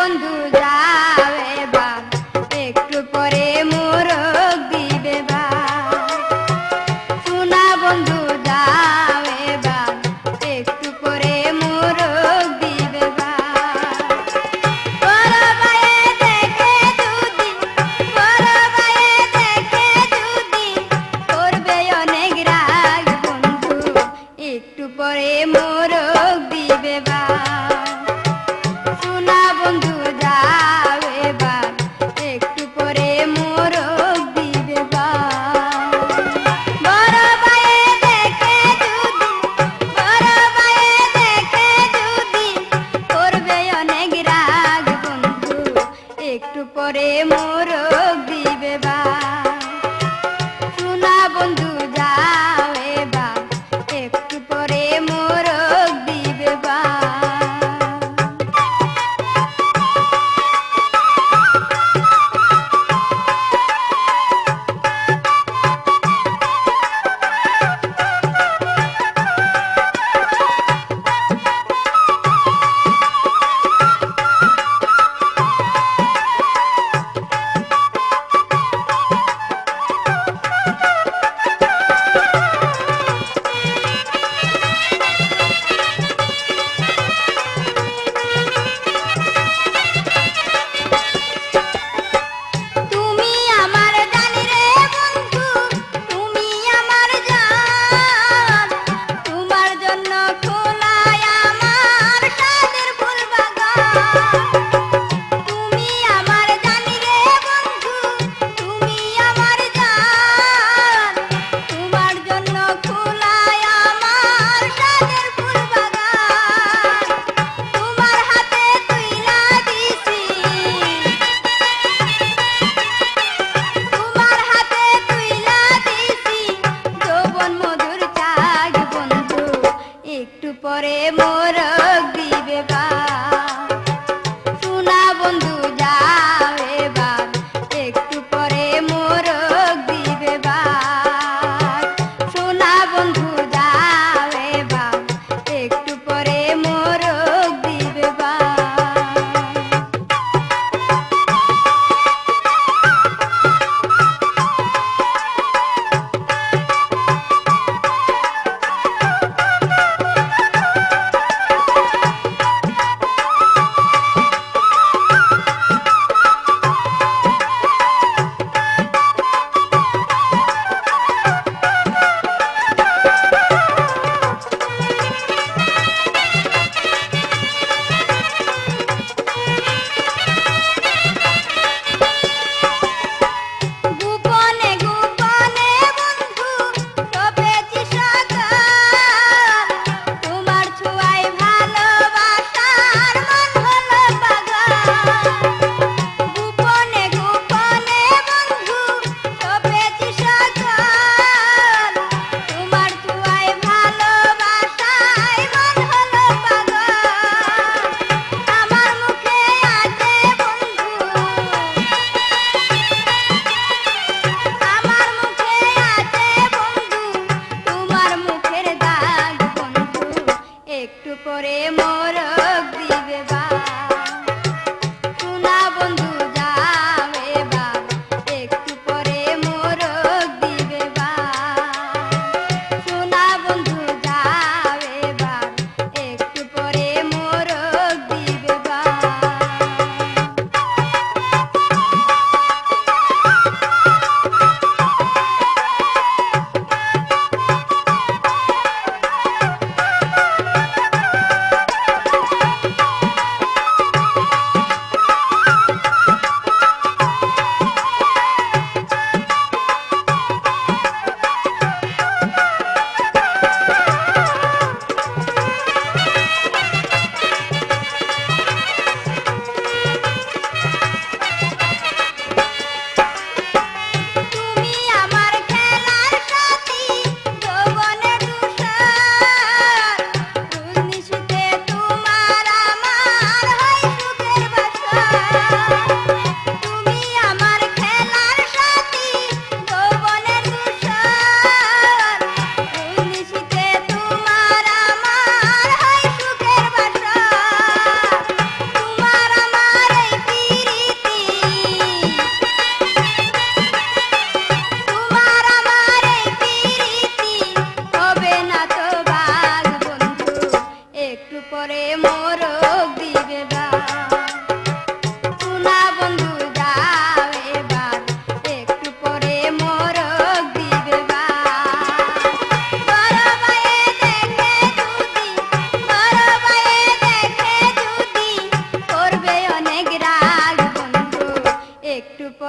বন্ধু যাও এবার, একটু পরে মোরগ দিবে ভাত। সোনা বন্ধু যাও এবার, একটু পরে মোরগ দিবে ভাত। বড় ভাইয়ে দেখে যদি, বড় ভাইয়ে দেখে যদি, করবে অনেক রাগ বন্ধু, একটু পরে মোরগ দিবে ভাত। সোনা বন্ধু যাও এবার, একটু পরে মোরগ দিবে ভাত। বড় ভাইয়ে দেখে যদি, বড় ভাইয়ে দেখে যদি, করবে অনেক রাগ বন্ধু, একটু পরে মোরগ দিবে ভাত। সোনা বন্ধু যাও এবার, একটু পরে মোরগ দিবে ভাত।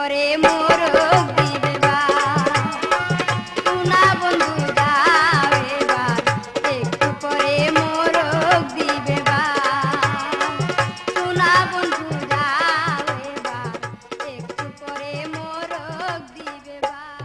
পরে মোরগ দিবে ভাই সোনা বন্ধু যাও এবার একটু পরে মোরগ দিবে ভাই সোনা বন্ধু যাও এবার একটু পরে মোরগ দিবে ভাই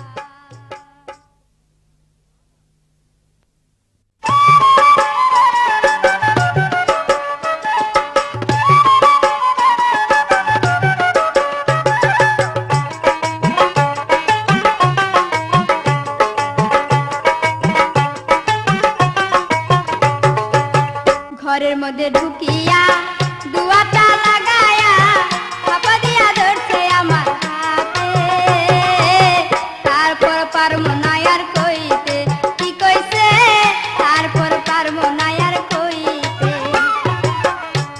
ঘরের মধ্যে ঢুকিয়া দুয়াটা লাগায়া থাপা দিয়া ধরছে আমার হাতে তারপর পারমো না আর কইতে কি কইছে তারপর পারমো না আর কইতে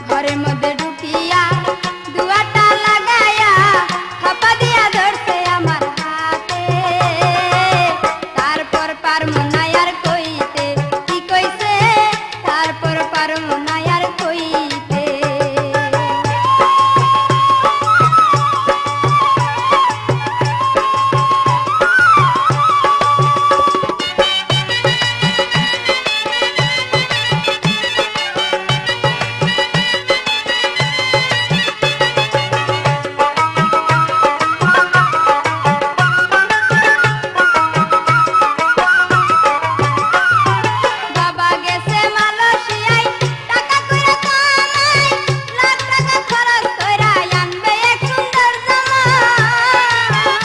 ঘরের মধ্যে ঢুকিয়া দুয়াটা লাগায়া থাপা দিয়া ধরছে আমার হাতে তারপর পারমো না আর কইতে কি কইছে তারপর পারমো না আর কইতে বাবা গেছে মালয়েশিয়ায় টাকা কইরা কামাই লাখ টাকা খরচ কইরা আনবে এক সুন্দর জামাই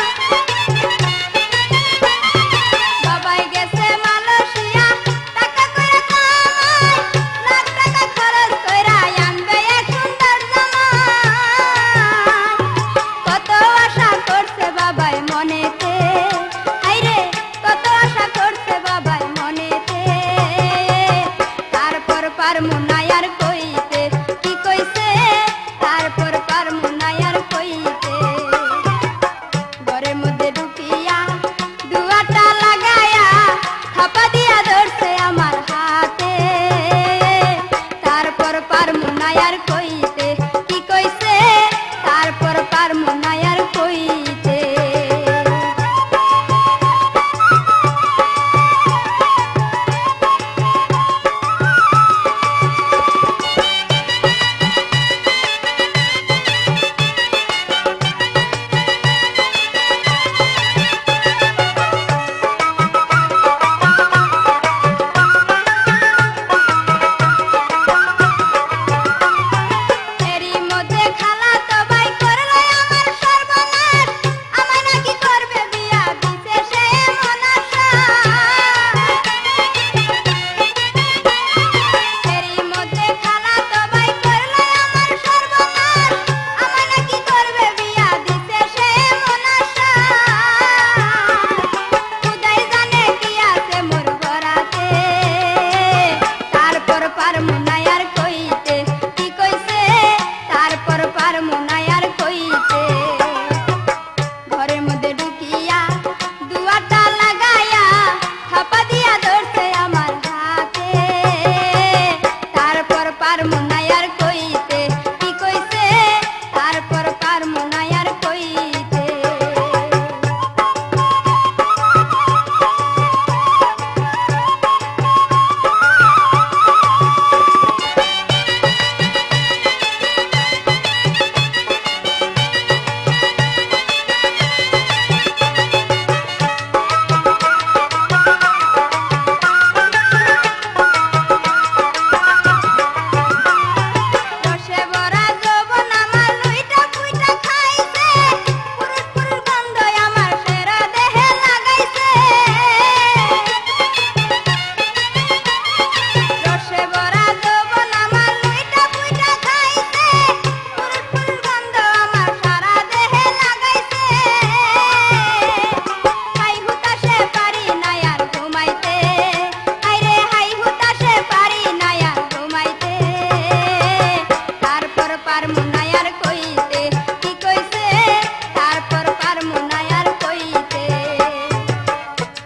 বাবাই গেছে মালয়েশিয়া টাকা কইরা কামাই লাখ টাকা খরচ কইরা আনবে এক সুন্দর জামাই কত আশা করছে বাবাই মনেতে হাইরে কত আশা করছে বাবাই মনেতে তারপর পারমু না আর কইতে কি কইছে তারপর পারমু না আর কইতে ঘরের মধ্যে ঢুকিয়া দুয়াটা লাগায়া থাপা দিয়া ধরছে আমার হাতে তারপর পারমু না আর কইতে কি কইছে তারপর পারমু না আর কইতে এরই মধ্যে খালা তো ভাই করলো আমার সর্বনাশ আমায় নাকি করবে বিয়া দিছে সে এমন আশা এরই মধ্যে খালা তো ভাই করলো আমার সর্বনাশ আমায় নাকি করবে বিয়া দিছে সে এমন আশা খুদাই জানে কি আছে মোর ঘরাতে তারপর পারমু না আর কইতে কি কইছে তারপর পারমু না আর কইতে ঘরের মধ্যে ঢুকিয়া দুয়াটা লাগায়া থাপা দিয়া ধরছে আমার হাতে তারপর পারমু না আর কইতে কি কইছে তারপর পারমু না আর কইতে রসে ভরা যৌবন আমার লুইটা পুইটা খাইছে পুরুষ পুরুষ গন্ধ আমার সেরা দেহে লাগাইছে রসে ভরা যৌবন আমার লুইটা পুইটা খাইছে পুরুষ পুরুষ গন্ধ আমার সারা দেহে লাগাইছে হাই হুতাশে পারি না আর ঘুমাইতে হাইরে হাই হুতাশে পারি না আর ঘুমাইতে তারপর পারমু না আর কইতে কি কইছে তারপর পারমু না আর কইতে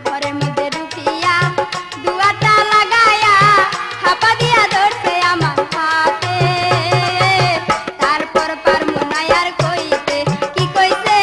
ঘরের মধ্যে ঢুকিয়া দুয়াটা লাগায়া থাপা দিয়া ধরছে আমার হাতে তারপর পারমু না আর কইতে কি কইছে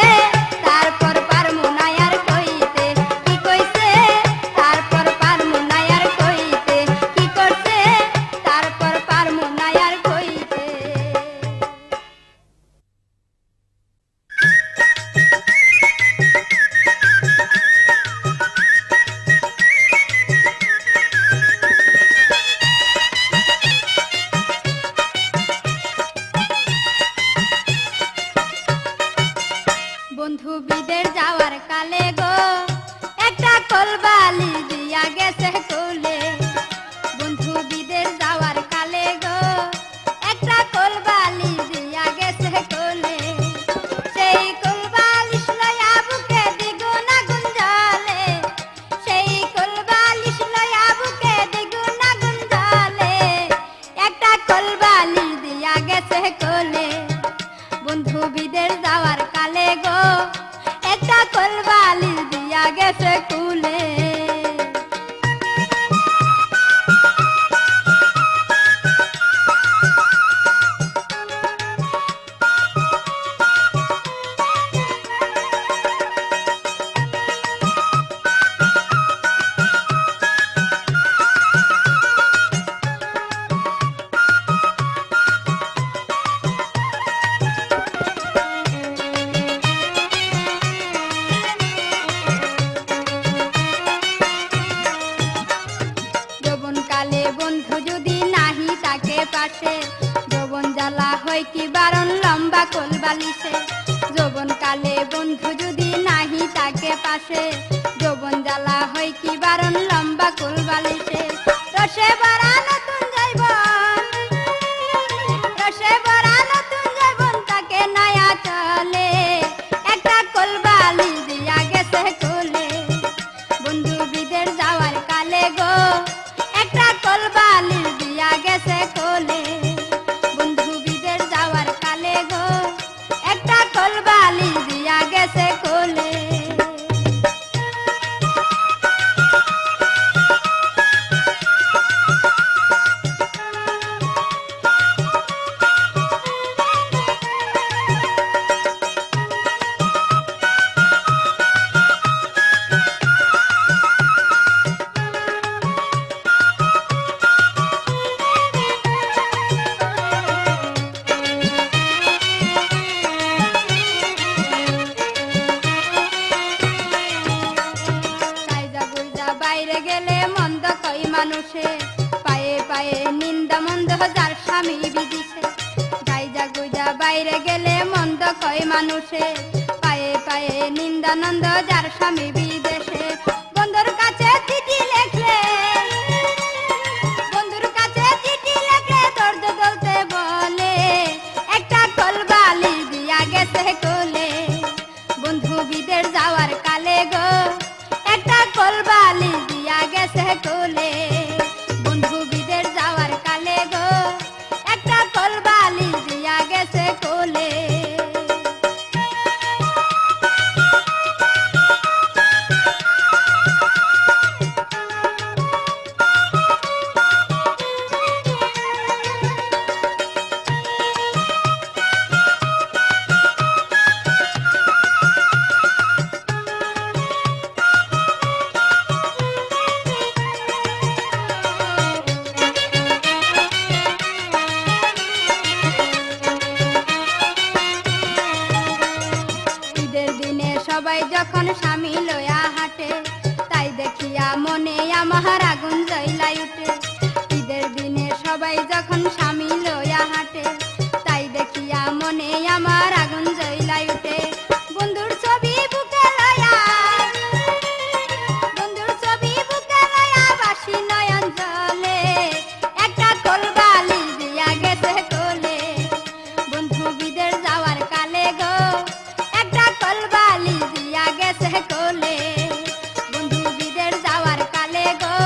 বারণ লম্বা কোল বালিশে। যৌবন কালে বন্ধু যদি নাহি তাকে পাশে, যৌবন জ্বালা হয় কি বারণ লম্বা কোল বালিশে। রসে ভরা নতুন যৌবন, রসে ভরা নতুন যৌবন তাকে নয়া চলে, একটা কোল বালিশ দিয়া গেছে কোলে। বন্ধু বিদের যাওয়ার কালে গো, একটা কোল বালিশ দিয়া গেছে কোলে। বন্ধু বিদের যাওয়ার কালে গো, একটা কোল বালিশ দিয়া গেছে কোলে। বাইরে গেলে মন্দ কই মানুষে, পায়ে পায়ে নিন্দা মন্দ যার স্বামী বিদিছে। গাইজা গুইজা বাইরে গেলে মন্দ কই মানুষে, পায়ে পায়ে নিন্দা নন্দ যার স্বামী বিদেশে। বন্ধুর কাছে চিঠি লেখলে, বন্ধুর কাছে চিঠি লেখলে দর্দ দলতে বলে, একটা কোল বালিশ দিয়া গেছে কোলে। বন্ধু বিদের যাওয়ার কালে গো, একটা কোল বালিশ দিয়া গেছে কোলে। বন্ধু বিদের যাওয়ার কালে গো, একটা কোল বালিশ দিয়া গেছে কোলে। সবাই যখন স্বামী লয়া হাঁটে, তাই দেখিয়া মনে আমার আগুন জ্বলাই উঠে। ঈদের দিনে সবাই যখন স্বামী লয়া হাঁটে, তাই দেখিয়া মনে আমার আগুন জ্বলাই উঠে। বন্ধুর ছবি বুকে লয়া, বন্ধুর ছবি বুকে লয়া বাসি নয়ন জলে, একটা কোল বালিশ দিয়া গেছে কোলে। বন্ধু বিদের যাওয়ার কালে গো, একটা কোল বালিশ দিয়া গেছে কোলে। বন্ধু বিদের যাওয়ার কালে গো,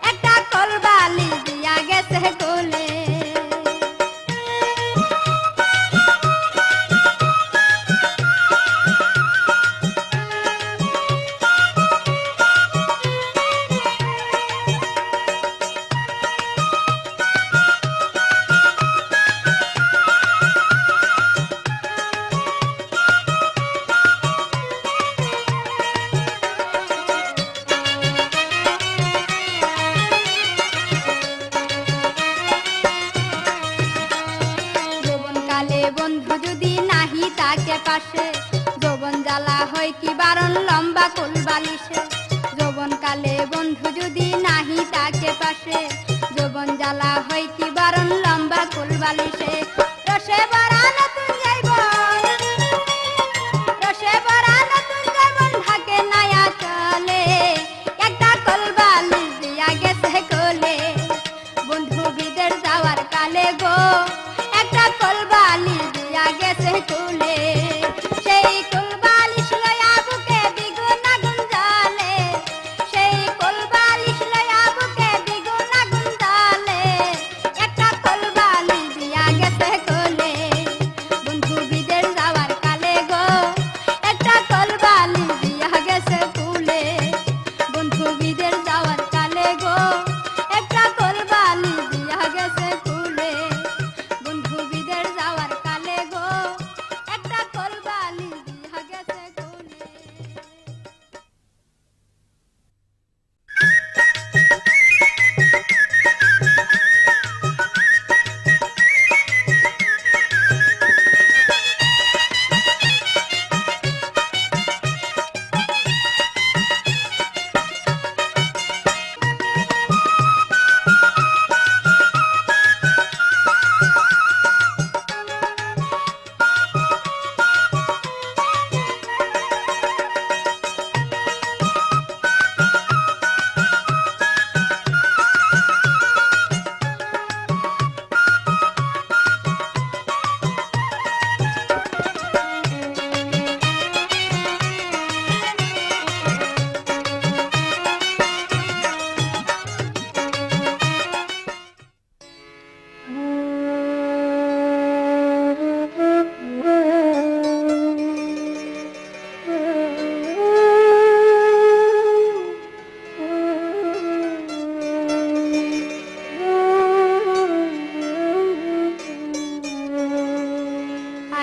একটা কোল বালিশ দিয়া গেছে কোলে। বন্ধু যদি নাহি তাকে পাশে, যৌবন জ্বালা হয় কি বারণ লম্বা কোল বালিশে। যৌবন কালে বন্ধু যদি নাহি তাকে পাশে, যৌবন জ্বালা হয় কি বারণ লম্বা কোল বালিশে। রসে ভরা নতুন যৌবন, রসে ভরা নতুন যৌবন থাকে নয়া চলে, একটা কোল বালিশ দিয়া গেছে কোলে। বন্ধু বিদের যাওয়ার কালে গো, একটা কোল বালিশ দিয়া গেছে কোলে। সেই কোল বালিশ লয়া বুকে দ্বিগুণ আগুন জ্বলে, সেই কোল বালিশ লয়া বুকে দ্বিগুণ আগুন জ্বলে, একটা কোল বালিশ দিয়া গেছে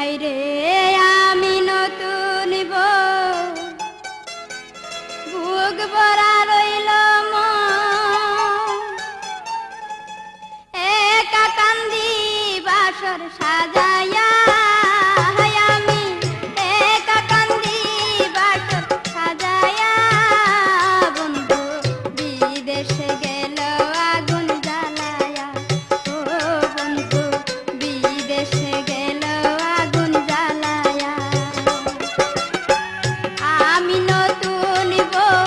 হাইরে আমি নতুন বউ, বুক ভরা রইল মন, একা কান্দি বাসর সাজাইয়া, আমি একা কান্দি বাসর সাজাইয়া, বন্ধু বিদেশে গেল আগুন জ্বালায়া, ও বন্ধু বিদেশে গেল আগুন জ্বালায়া। আমি নতুন বউ,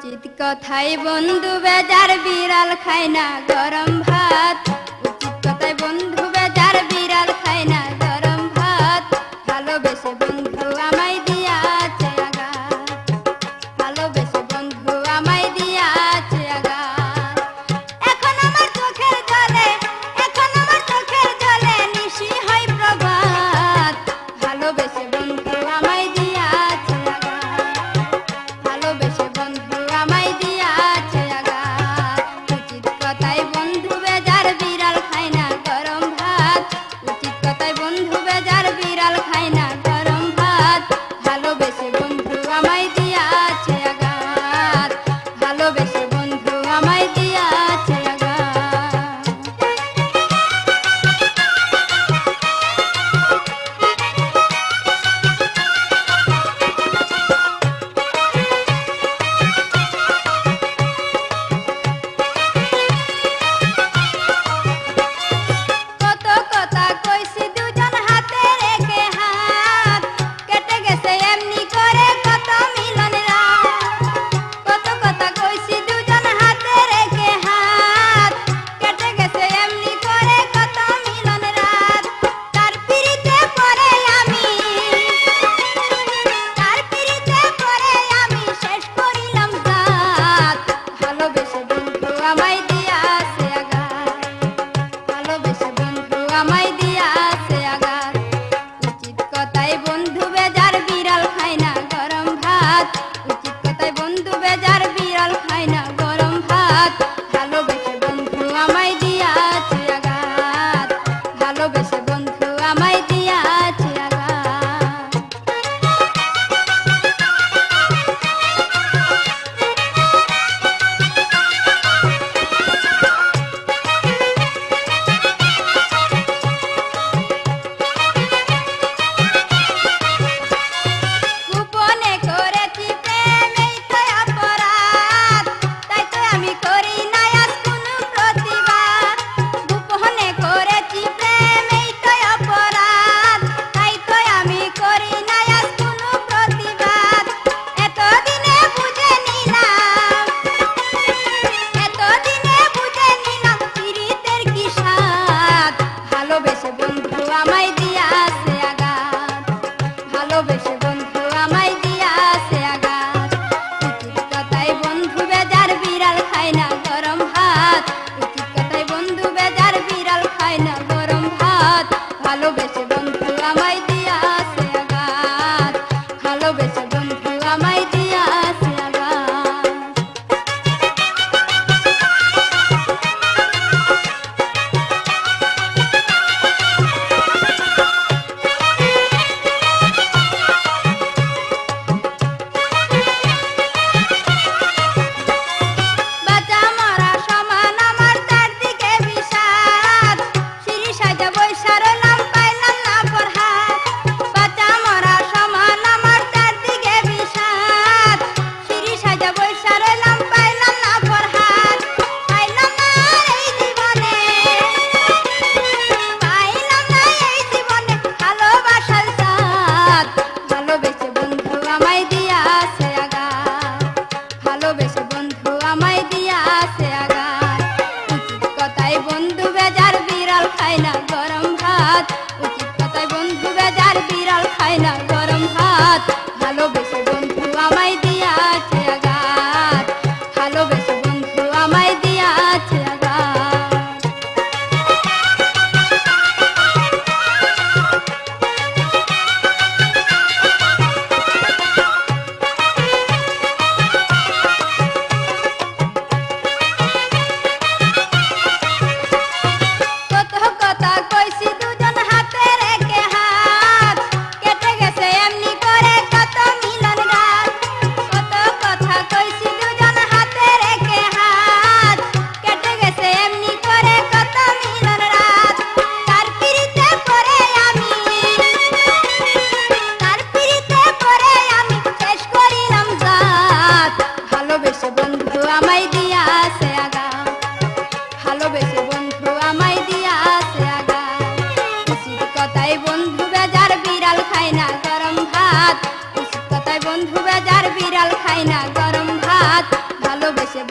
উচিত কথাই বন্ধু বেজার বিড়াল খায় না গরম ভাত। উচিত কথাই বন্ধু বেজার বিড়াল খায় না গরম ভাত। ভালোবেসে বন্ধু আমায় দিয়াছে আঘাত, ভালোবেসে বন্ধু আমায় দিয়াছে আঘাত। এখন আমার চোখের জলে, এখন আমার চোখের জলে নিশি হয় প্রভাত। ভালোবেসে বন্ধু আমায় দিয়াছে আঘাত, ভালোবেসে বন্ধু আমায় দিয়াছে আঘাত। উচিত কথাই বন্ধু বেজার বিড়াল খায় না গরম ভাত। উচিত কথাই বন্ধু বেজার বিড়াল খায় না গরম ভাত। ভালোবেসে বন্ধু আমায় দিয়াছে আঘাত, ভালোবেসে বন্ধু আমায় দিয়াছে আঘাত। কত কথা কইছি দুজন হাতে রেখে হাত, কেটে গেছে এমনি করে কত মিলন রাত। কত কথা কইছি দুজন হাতে রেখে হাত, কেটে গেছে এমনি করে কত মিলন রাত। তার পিড়িতে পড়ে আমি, তার পিড়িতে পড়ে আমি শেষ করিলাম জাত। ভালোবেসে বন্ধু আমায় দিয়াছে আঘাত, ভালোবেসে বন্ধু আমায় দিয়াছে আঘাত। উচিত কথাই বন্ধু বেজার বিড়াল খায় না গরম ভাত। উচিত কথাই বন্ধু বেজার বিড়াল খায় না গরম ভাত। ভালোবেসে বন্ধু আমায় দিয়াছে আঘাত, ভালোবেসে বন্ধু আমায় দিয়াছে আঘাত। গোপনে করেছি প্রেম এই তো অপরাধ, তাই তো আমি করি না আজ কোনো প্রতিবাদ। গোপনে করেছি প্রেম এই তো অপরাধ, তাই তো আমি করি না আজ কোনো প্রতিবাদ। এতদিনে বুঝে নিলাম, এতদিনে বুঝে নিলাম পীড়িতের কি স্বাদ। ভালোবেসে বন্ধু আমায় দিয়াছে আঘাত, ভালোবেসে বন্ধু আমায় দিয়াছে আঘাত। উচিত কথাই বন্ধু বেজার বিড়াল খায় না গরম ভাত। উচিত কথাই বন্ধু বেজার বিড়াল খায় না গরম ভাত। ভালোবেসে বন্ধু আমায় দিয়াছে আঘাত, ভালোবেসে বন্ধু আমায় দিয়াছে আঘাত। বাঁচা মরা সমান আমার চারদিকে বিষাদ। সিঁড়ি সাজা বইসা রইলাম পাইলাম না ফরহাদ। বাঁচা মরা সমান আমার চারদিকে বিষাদ। সিঁড়ি সাজা বইসা রইলাম পাইলাম না ফরহাদ। পাইলাম না এই জীবনে, পাইলাম না এই জীবনে ভালোবাসার স্বাদ। ভালোবেসে বন্ধু আমায় দিয়াছে আঘাত, ভালোবেসে বন্ধু আমায় দিয়াছে আঘাত। উচিত কথাই বন্ধু বেজার বিড়াল খায় না গরম ভাত। উচিত কথাই বন্ধু বেজার বিড়াল খায় না গরম ভাত। ভালোবেসে বন্ধু আমায় দিয়াছে আঘাত, ভালোবেসে বন্ধু আমায় দিয়াছে আঘাত।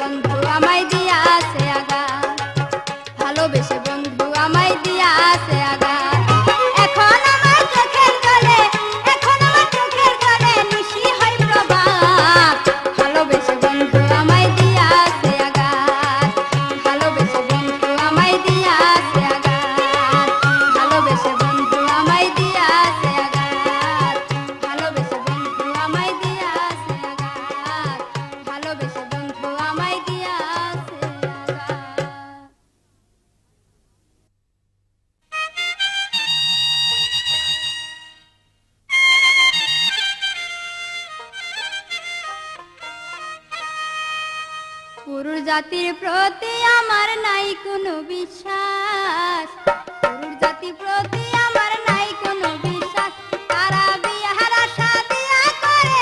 বন্ধু আমায় দিয়া আছে আঘাত, ভালোবেসে বন্ধু আমায় দিয়া আছে আঘাত। এখন আমার চোখের জলে, এখন আমার চোখের জলে নিশি হয় প্রভাত, ভালোবেসে বন্ধু আমায় দিয়া আছে আঘাত, ভালোবেসে বন্ধু আমায় দিয়া আছে আঘাত, ভালোবেসে বন্ধু আমায় দিয়া আছে আঘাত, ভালোবেসে বন্ধু আমায় দিয়া আছে আঘাত, ভালোবেসে বন্ধু আমায় দিয়া আছে আঘাত। পুরুষ জাতির প্রতি আমার নাই কোনো বিশ্বাস, পুরুষ জাতির প্রতি আমার নাই কোনো বিশ্বাস, তারা বিয়ার আশা দিয়া করে,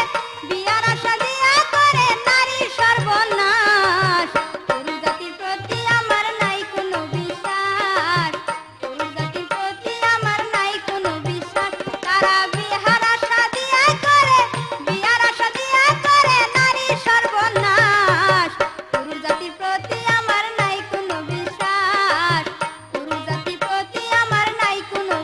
বিয়ার আশা দিয়া করে নারীর সর্বনাশ। পুরুষ জাতির প্রতি আমার নাই কোনো বিশ্বাস, পুরুষ জাতির প্রতি আমার নাই কোনো বিশ্বাস, তারা বিয়ার আশা দিয়া করে, বিয়ার আশা দিয়া করে নারীর সর্বনাশ। পুরুষ জাতির প্রতি আমার নাই কোনো বিশ্বাস, পুরুষ জাতির প্রতি আমার নাই কোনো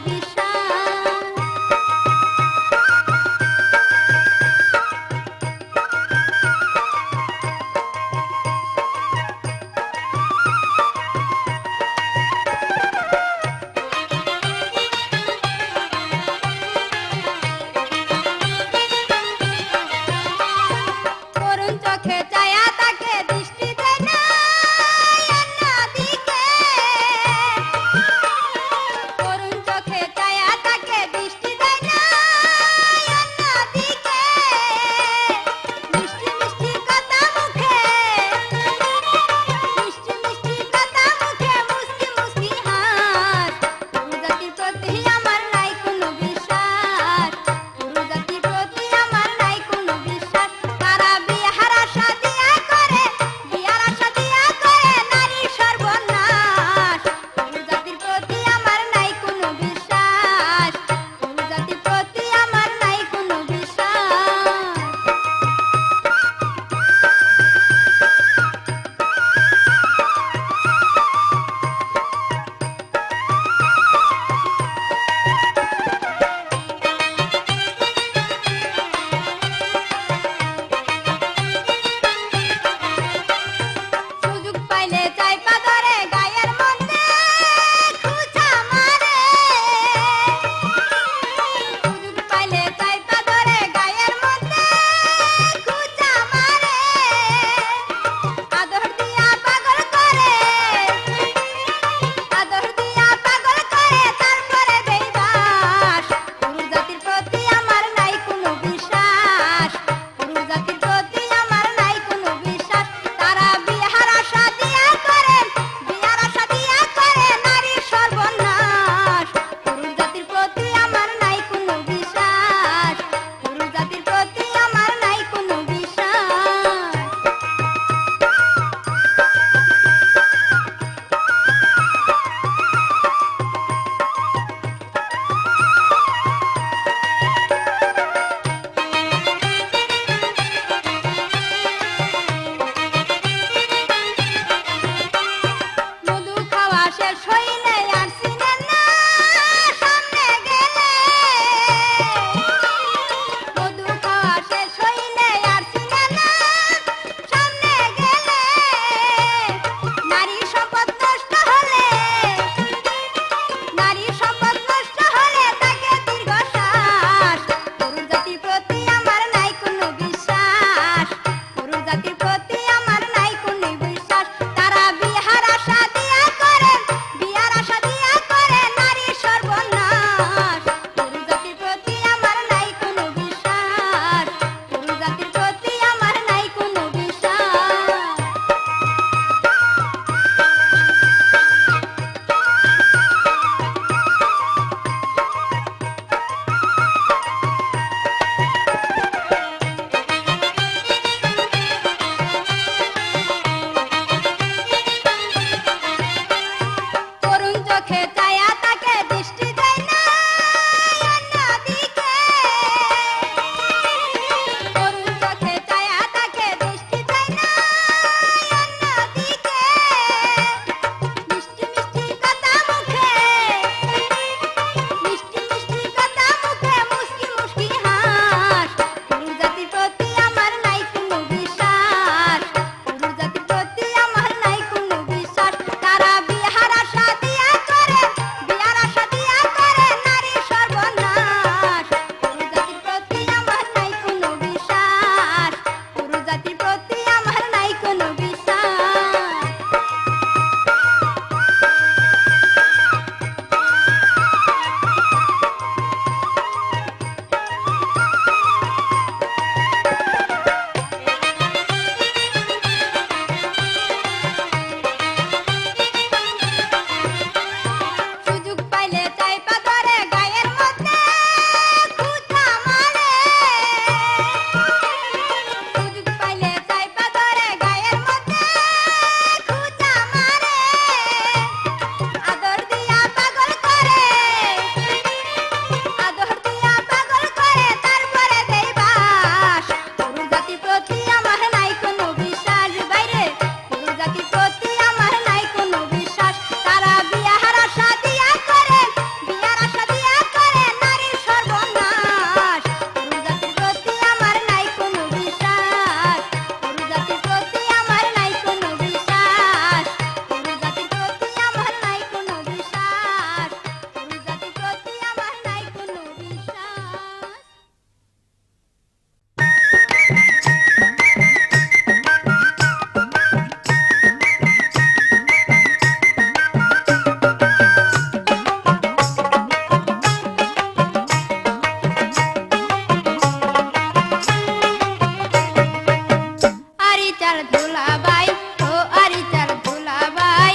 দুলাভাই ও আরিচার দুলাভাই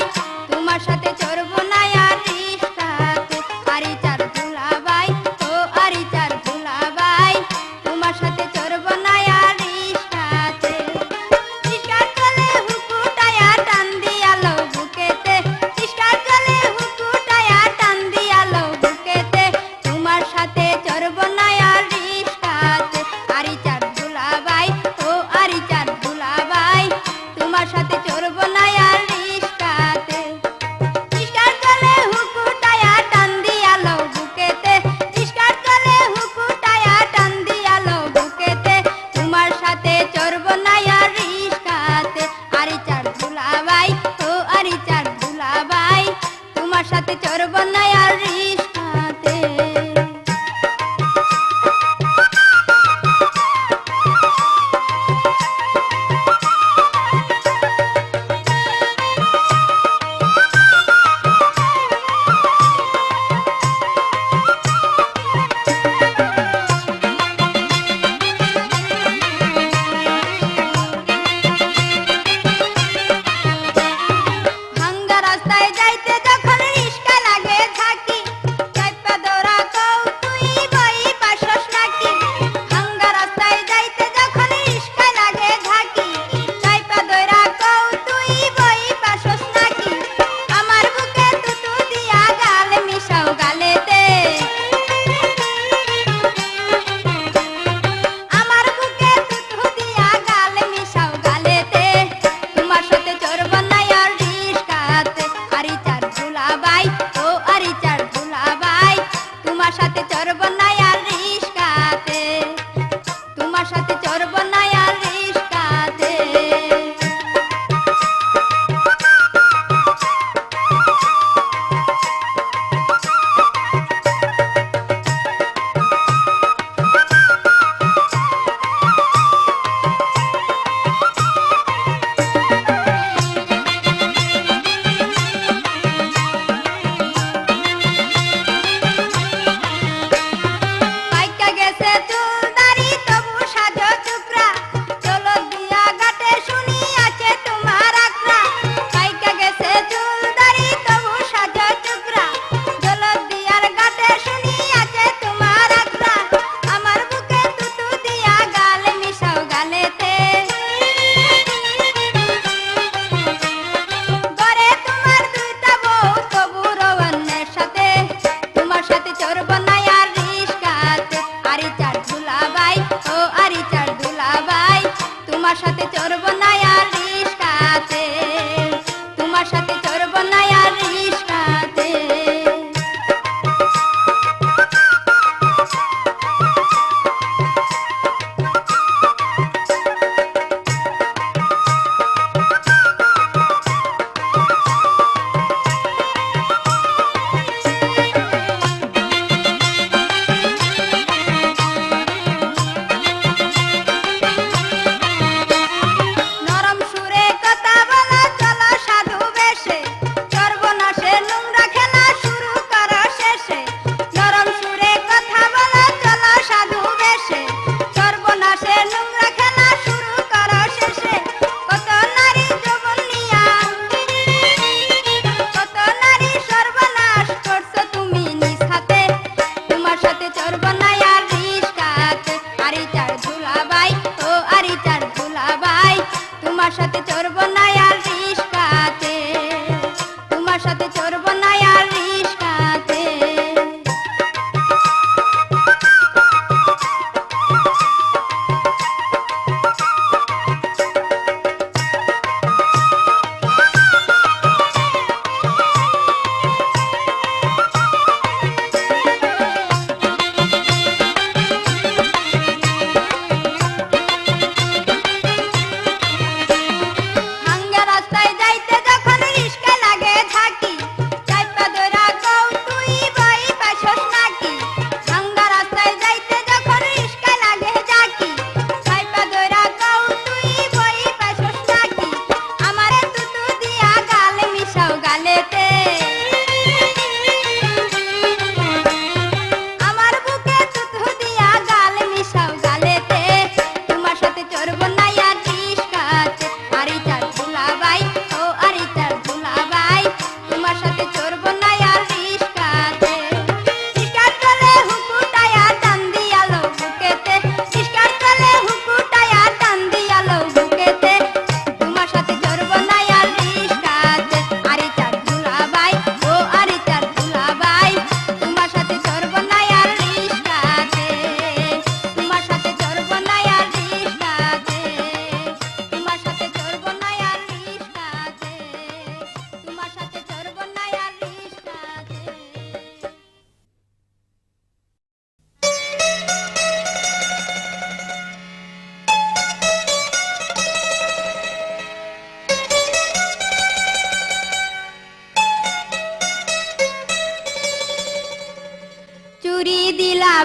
তোমার সাথে চড়বো না আর রিস্কাতে আরিচার দুলাভাই ও আরিচার দুলাভাই তোমার সাথে চড়বো না আর রিস্কাতে রিস্কার চলে হুকুটায়া টান দিয়ালো বুকেতে রিস্কার চলে হুকুটায়া টান দিয়ালো বুকেতে তোমার সাথে চড়বো না আর রিস্কাতে আরিচার দুলাভাই ও আরিচার দুলাভাই তোমার সাথে চড়বো না আর রিস্কাতে রিস্কার চলে হুকুটায়া টান দিয়ালো বুকেতে রিস্কার চলে হুকুটায়া টান দিয়ালো বুকেতে তোমার সাথে চড়বো না আর রিস্কাতে আরিচার দুলাভাই ও আরিচার দুলাভাই তোমার সাথে চড়বো না আর রিস্কাতে ভাঙ্গা রাস্তায় যাইতে যখন রিস্কা লাগে ঝাঁকি চাইপা দৌড়া কও তুই বই পাশস নাকি ভাঙ্গা রাস্তায় যাইতে যখন রিস্কা লাগে ঝাঁকি চাইপা দৌড়া কও তুই বই পাশস নাকি আমার বুকে তুতু দিয়া গাল মিশাও গালেতে আমার বুকে তুতু দিয়া গাল মিশাও গালেতে তোমার সাথে চড়বো না আর রিস্কাতে আরিচার দুলাভাই ও আরিচার দুলাভাই তোমার সাথে চড়বো না আর রিস্কাতে তোমার সাথে চড়বো না আর রিস্কাতে পাইকা গেছে চুল দাড়ি তবু সাজো চুকরা চলো দিয়া গাটে শুনি আছে তোমার আকরা পাইকা গেছে চুল দাড়ি তবু সাজো চুকরা চলো দিয়ার গাটে শুনি আছে তোমার আকরা আমার বুকে তুতু দিয়া গাল মিশাও গালেতে গরে তোমার দুইটা বউ তবু রওয়ানের সাথে তোমার সাথে চড়বো না আর রিস্কাতে আরিচার দুলাভাই ও আরিচার দুলাভাই তোমার সাথে চড়বো না আর রিস্কাতে তোমার সাথে চড়বো না আর রিস্কাতে নরম সুরে কথা বলা চলো সাধু বেশে সর্বনাশে নোংরা খেলা শুরু করো শেষে নরম সুরে কথা বলা চলো সাধু বেশে সর্বনাশে নোংরা খেলা শুরু করো শেষে কত নারী যৌবন নিয়া কত নারী সর্বনাশ করছো তুমি নিজ হাতে তোমার সাথে চড়বো না আর রিস্কাতে আরিচার দুলাভাই ও আরিচার দুলাভাই তোমার সাথে চড়বো না আর রিস্কাতে তোমার সাথে চড়বো না আর রিস্কাতে ভাঙ্গা রাস্তায়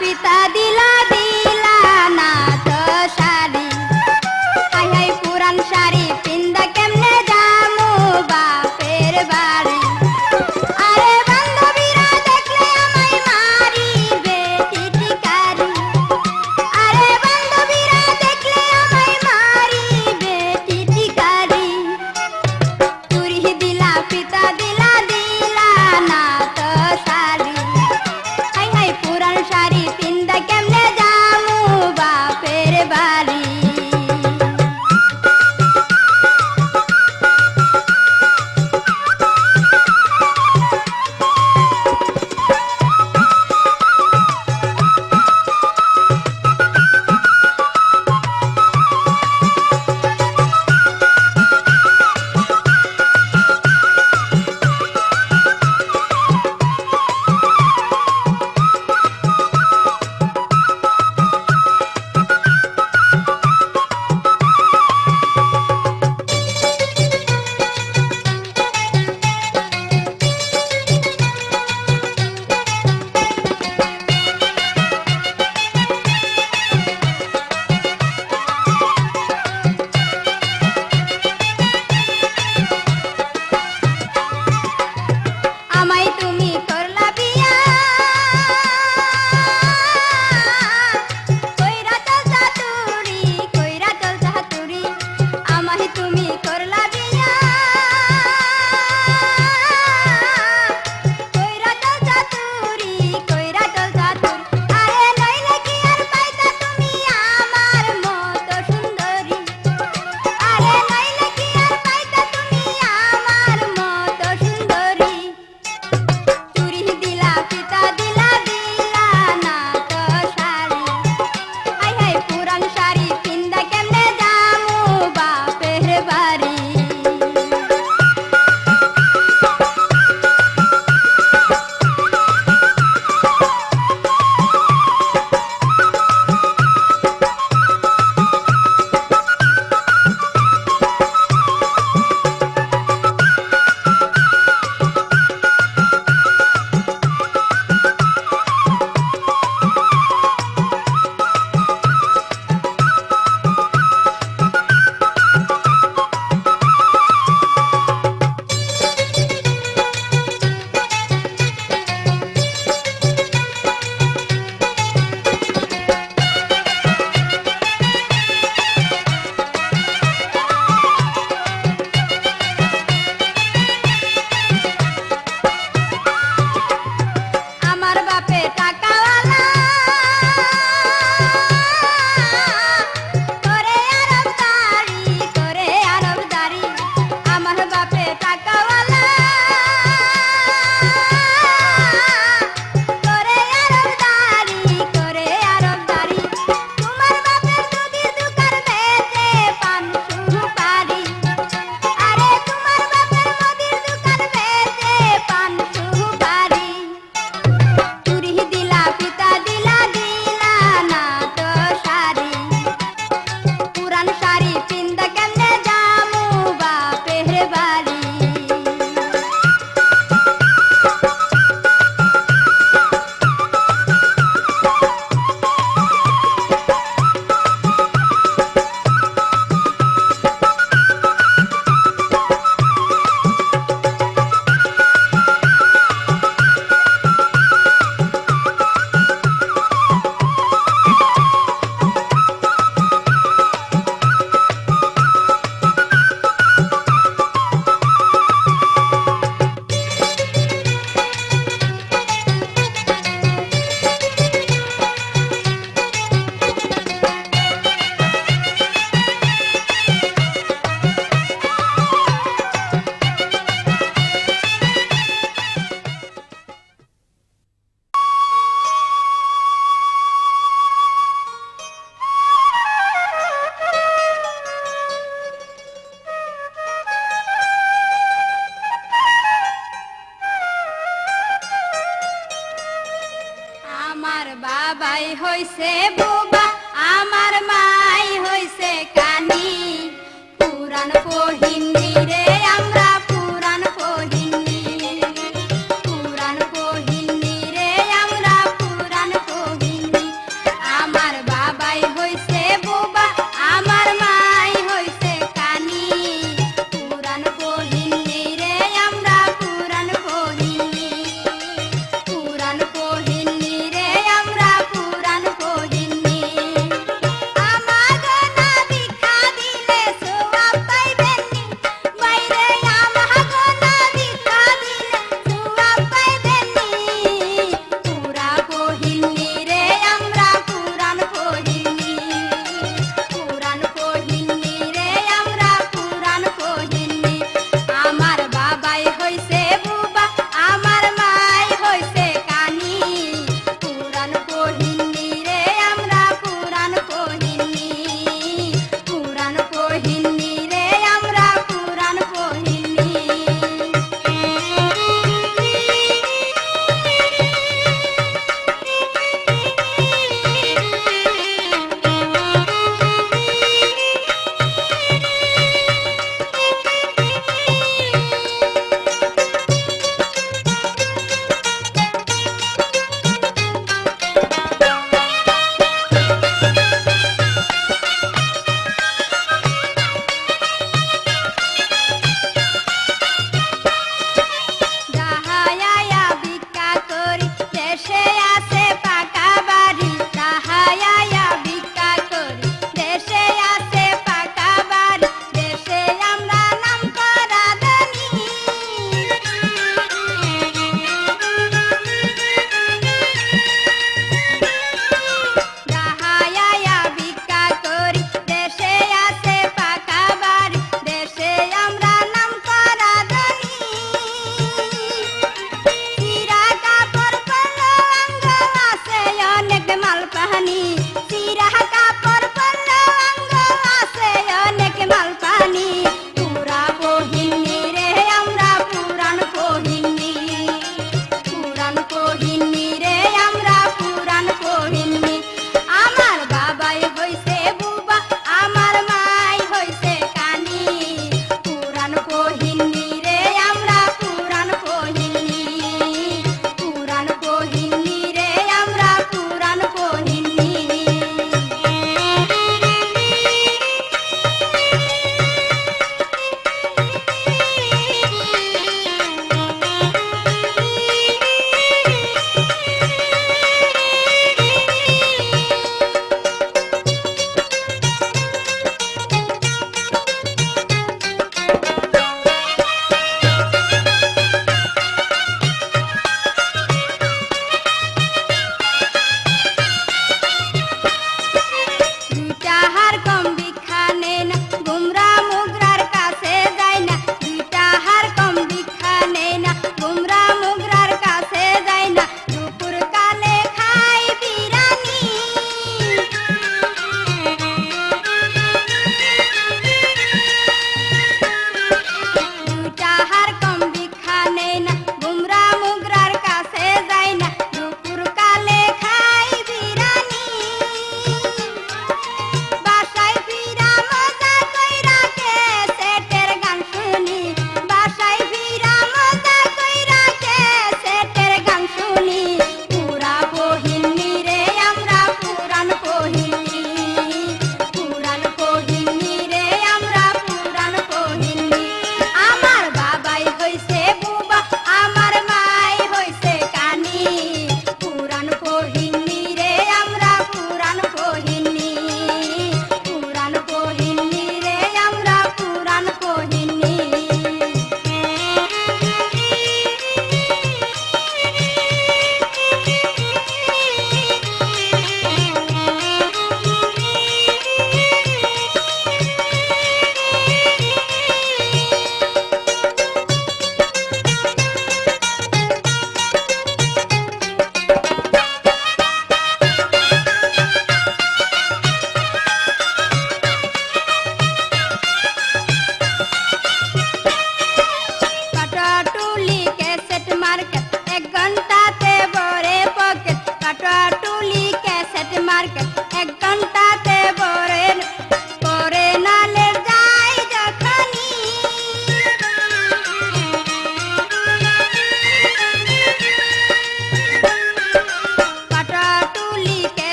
পিতা দিলা দিলা না তো শাড়ি হাই হাই পুরান শাড়ি পিন্দা কেমনে যামু বাপের বাড়ি আরে বান্ধবীরা দেখলে আমায় মারিবে টিটিকারি আরে বান্ধবীরা দেখলে আমায় মারিবে টিটিকারি চুরি দিলা পিতা দিলা দিলা না তো শাড়ি হাই হাই পুরান শাড়ি পিন্দা কেমনে যামু বাপের বাড়ি আমায় তুমি করলা বিয়া কইরা চল চাতুরি কইরা চল চাতুরি আমায় তুমি করলা বিয়া কইরা চল চাতুরি কইরা চল চাতুরি আরে নইলে কি আর পাইতা তুমি আমার মতো সুন্দরী আরে নইলে কি আর পাইতা তুমি আমার মতো সুন্দরী চুরি দিলা পিতা দিলা দিলা না তো শাড়ি হাই হাই পুরান শাড়ি পিন্দা কেমনে যামু বাপের বাড়ি আমার বাপে টাকাওয়ালা করে আরব দাড়ি আমার বাপে টাকাওয়ালা করে আরব দাড়ি তোমার বাপের দুধের দোকান বেচে পান সুপারি আরে তোমার বাপের মুদির দোকান বেচে পান সুপারি চুরি দিলা পিতা দিলা দিলা না তো শাড়ি পুরান শাড়ি পিন্দা কেমনে যামু বাপের বাড়ি আমার বাবাই হইছে বোবা আমার মাই হইছে কানি পুরান পহিন্দি রে আমরা পুরান পহিন্দি রে আমরা পুরান পহিন্দি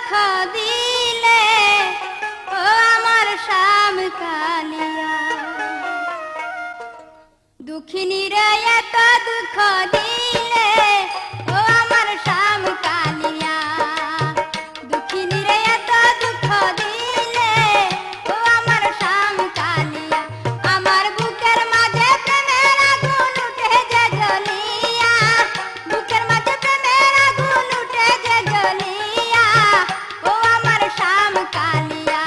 দুঃখ দিলে ও আমার শ্যাম কালিয়া দুঃখিনী রে এত দুঃখ দিলে ও আমার শ্যাম কালিয়া দুঃখিনী রে এত দুঃখ দিলে ও আমার শ্যাম কালিয়া আমার বুকের মাঝে প্রেমের আগুন উঠে যে জ্বলিয়া বুকের মাঝে প্রেমের আগুন উঠে যে জ্বলিয়া ও আমার শ্যাম কালিয়া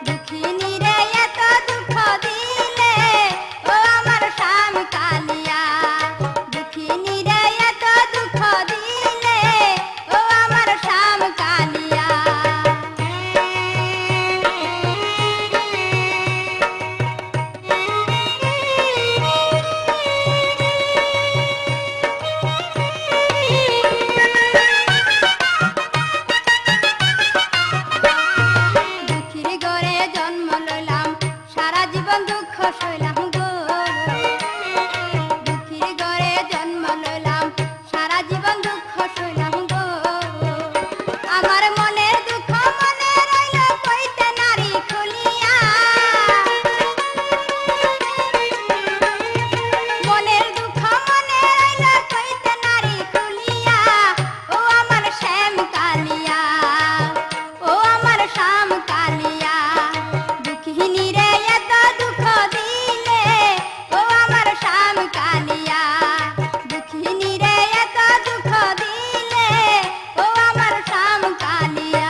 দুঃখিনী রে এত দুঃখ দিলে ও আমার শ্যাম কালিয়া দুঃখিনী রে এত দুঃখ দিলে ও আমার শ্যাম কালিয়া দুঃখীর ঘরে জন্ম লইলাম সারা জীবন দুঃখ সইলাম গো দুঃখীর ঘরে জন্ম লইলাম সারা জীবন দুঃখ সইলাম গো আমার মনের দুঃখ মনে রইল কইতে নারী খুলিয়া মনের দুঃখ মনে রইল কইতে নারী খুলিয়া ও আমার শ্যাম কালিয়া ও আমার শ্যাম কালিয়া দুঃখিনী রে এত দুঃখ দিলে ও আমার শ্যাম কালিয়া দুঃখিনী রে এত দুঃখ দিলে ও আমার শ্যাম কালিয়া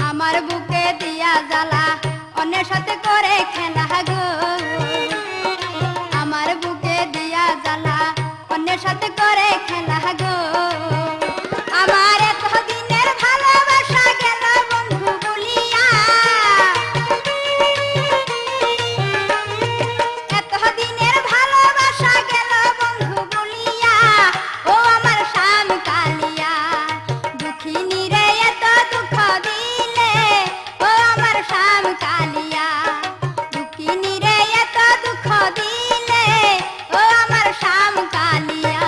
আমার বুকে দিয়া জ্বালা অন্যের সাথে করে খেলা গো আমার বুকে দিয়া জ্বালা অন্যের সাথে করে খেলা গো আমার এত দিনের ভালোবাসা গেল বন্ধু বলিয়া এত দিনের ভালোবাসা গেল বন্ধু বলিয়া ও আমার শ্যাম কালিয়া দুঃখিনী রে এত দুঃখ দিলে ও আমার শ্যাম কালিয়া দুঃখিনী রে এত দুঃখ দিলে ও আমার শ্যাম কালিয়া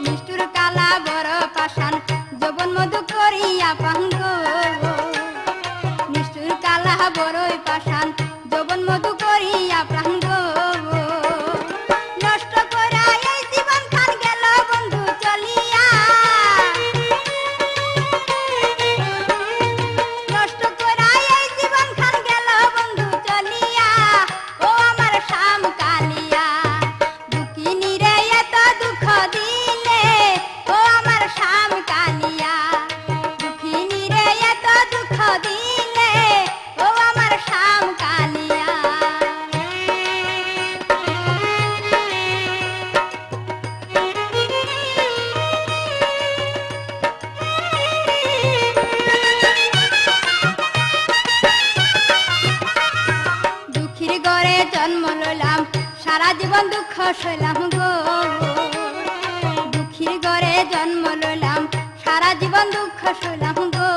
নিষ্ঠুর কালা বড় পাষাণ যৌবন মধু করিয়া পাঙ্গ নিষ্ঠুর কালা বড়ই পাষাণ যৌবন মধু করিয়া প্রাঙ্গ নষ্ট করা এই জীবন খান গেল বন্ধু চলিয়া নষ্ট করা এই জীবন খান গেল বন্ধু চলিয়া ও আমার শ্যাম কালিয়া দুঃখিনী রে এত দুঃখ দিলে ও আমার শ্যাম কালিয়া দুঃখিনী রে এত দুঃখ দিলে ও আমার শ্যাম কালিয়া দুঃখীর ঘরে জন্ম লইলাম সারা জীবন দুঃখ সইলাম গো দুঃখীর ঘরে জন্ম লইলাম সারা জীবন দুঃখ সইলাম গো